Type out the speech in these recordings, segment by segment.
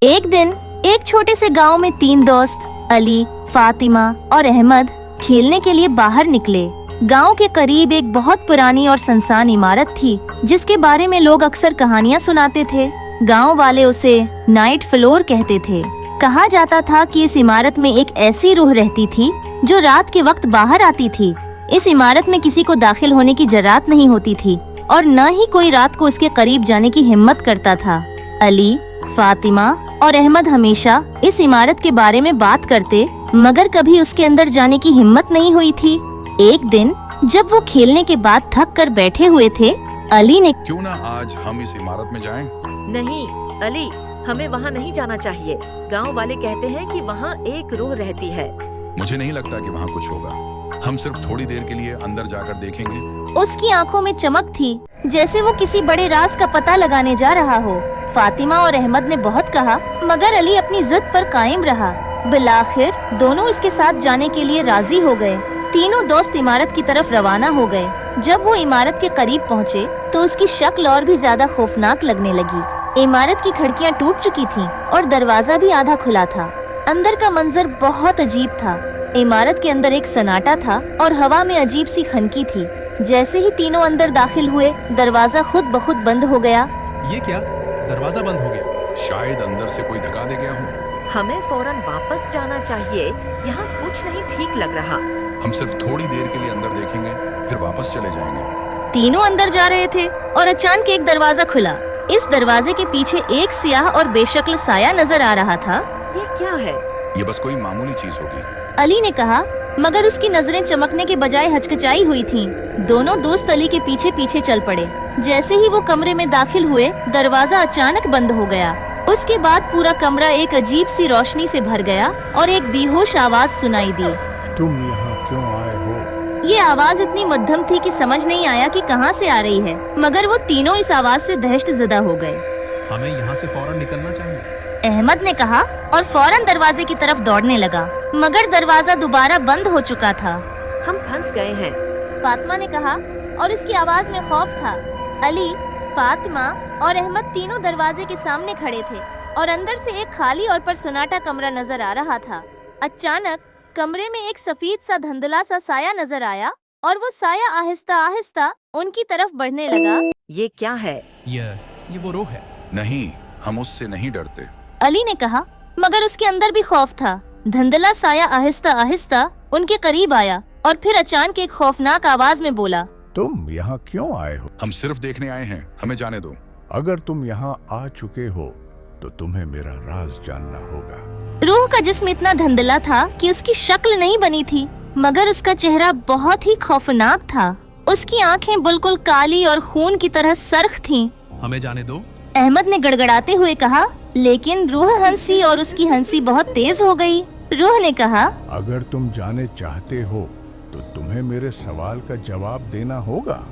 एक दिन एक छोटे से गांव में 3 दोस्त अली, फातिमा और अहमद खेलने के लिए बाहर निकले। गांव के करीब एक बहुत पुरानी और सुनसान इमारत थी जिसके बारे में लोग अक्सर कहानियां सुनाते थे। गांव वाले उसे नाइट फ्लोर कहते थे। कहा जाता था कि इस इमारत में एक ऐसी रूह रहती थी जो रात के वक्त बाहर आती थी। इस इमारत में किसी को दाखिल होने की जरात नहीं होती थी और न ही कोई रात को उसके करीब जाने की हिम्मत करता था। अली, फातिमा और अहमद हमेशा इस इमारत के बारे में बात करते, मगर कभी उसके अंदर जाने की हिम्मत नहीं हुई थी। एक दिन जब वो खेलने के बाद थक कर बैठे हुए थे, अली ने क्यों ना आज हम इस इमारत में जाएं? नहीं अली, हमें वहाँ नहीं जाना चाहिए। गांव वाले कहते हैं कि वहाँ एक रूह रहती है। मुझे नहीं लगता कि वहाँ कुछ होगा। हम सिर्फ थोड़ी देर के लिए अंदर जाकर देखेंगे। उसकी आंखों में चमक थी, जैसे वो किसी बड़े राज का पता लगाने जा रहा हो। फातिमा और अहमद ने बहुत कहा, मगर अली अपनी जिद पर कायम रहा। बिलाखिर दोनों इसके साथ जाने के लिए राजी हो गए। तीनों दोस्त इमारत की तरफ रवाना हो गए। जब वो इमारत के करीब पहुँचे तो उसकी शक्ल और भी ज्यादा खौफनाक लगने लगी। इमारत की खिड़कियाँ टूट चुकी थीं और दरवाजा भी आधा खुला था। अंदर का मंजर बहुत अजीब था। इमारत के अंदर एक सन्नाटा था और हवा में अजीब सी खनकी थी। जैसे ही तीनों अंदर दाखिल हुए, दरवाजा खुद ब खुद बंद हो गया। ये क्या? दरवाजा बंद हो गया। शायद अंदर से कोई धक्का दे गया हो। हमें फौरन वापस जाना चाहिए। यहाँ कुछ नहीं ठीक लग रहा। हम सिर्फ थोड़ी देर के लिए अंदर देखेंगे, फिर वापस चले जाएंगे। तीनों अंदर जा रहे थे और अचानक एक दरवाजा खुला। इस दरवाजे के पीछे एक सियाह और बेशक्ल साया नजर आ रहा था। ये क्या है? ये बस कोई मामूली चीज होगी, अली ने कहा, मगर उसकी नजरें चमकने के बजाय हचकिचाई हुई थीं। दोनों दोस्त अली के पीछे पीछे चल पड़े। जैसे ही वो कमरे में दाखिल हुए, दरवाजा अचानक बंद हो गया। उसके बाद पूरा कमरा एक अजीब सी रोशनी से भर गया और एक बेहोश आवाज सुनाई दी। तुम यहाँ क्यों आए हो? ये आवाज इतनी मध्यम थी कि समझ नहीं आया कि कहाँ से आ रही है, मगर वो तीनों इस आवाज से दहशत ज़दा हो गए। हमें यहाँ से फौरन निकलना चाहिए, अहमद ने कहा और फौरन दरवाजे की तरफ दौड़ने लगा, मगर दरवाजा दोबारा बंद हो चुका था। हम फंस गए हैं। फातिमा ने कहा और इसकी आवाज में खौफ था। अली, फातिमा और अहमद तीनों दरवाजे के सामने खड़े थे और अंदर से एक खाली और पर सन्नाटा कमरा नजर आ रहा था। अचानक कमरे में एक सफेद सा धुंधला सा साया नजर आया और वो साया आहिस्ता आहिस्ता उनकी तरफ बढ़ने लगा। ये क्या है? ये वो रूह है। नहीं, हम उससे नहीं डरते। अली ने कहा, मगर उसके अंदर भी खौफ था। धुंधला साया आहिस्ता आहिस्ता उनके करीब आया और फिर अचानक एक खौफनाक आवाज में बोला, तुम यहाँ क्यों आए हो? हम सिर्फ देखने आए हैं, हमें जाने दो। अगर तुम यहाँ आ चुके हो तो तुम्हें मेरा राज जानना होगा। रूह का जिस्म इतना धुंधला था कि उसकी शक्ल नहीं बनी थी, मगर उसका चेहरा बहुत ही खौफनाक था। उसकी आंखें बिल्कुल काली और खून की तरह सर्ख थीं। हमें जाने दो। अहमद ने गड़गड़ाते हुए कहा, लेकिन रूह हंसी और उसकी हंसी बहुत तेज हो गई। रूह ने कहा, अगर तुम जाने चाहते हो तो तुम्हें मेरे सवाल का जवाब देना होगा।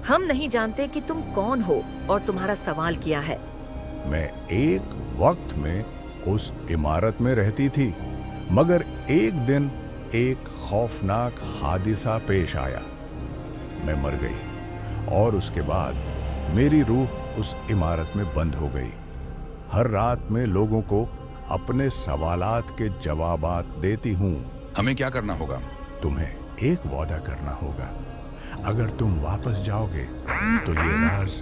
हम नहीं जानते कि तुम कौन हो और तुम्हारा सवाल क्या है। मैं एक वक्त में उस इमारत में रहती थी, मगर एक दिन एक खौफनाक हादिसा पेश आया। मैं मर गई और उसके बाद मेरी रूह उस इमारत में बंद हो गई। हर रात में लोगों को अपने सवालात के जवाबात देती हूँ। हमें क्या करना होगा? तुम्हें एक वादा करना होगा। अगर तुम वापस जाओगे तो ये राज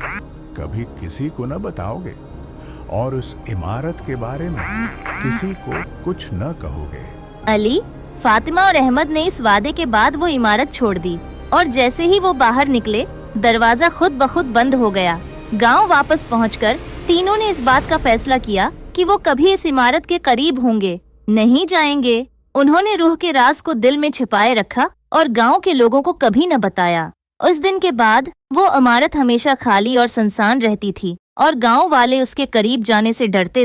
कभी किसी को न बताओगे और उस इमारत के बारे में किसी को कुछ न कहोगे। अली, फातिमा और अहमद ने इस वादे के बाद वो इमारत छोड़ दी और जैसे ही वो बाहर निकले, दरवाजा खुद ब खुद बंद हो गया। गांव वापस पहुंचकर तीनों ने इस बात का फैसला किया कि वो कभी इस इमारत के करीब होंगे नहीं जाएंगे। उन्होंने रूह के राज को दिल में छिपाए रखा और गांव के लोगों को कभी न बताया। उस दिन के बाद वो इमारत हमेशा खाली और सुनसान रहती थी और गांव वाले उसके करीब जाने से डरते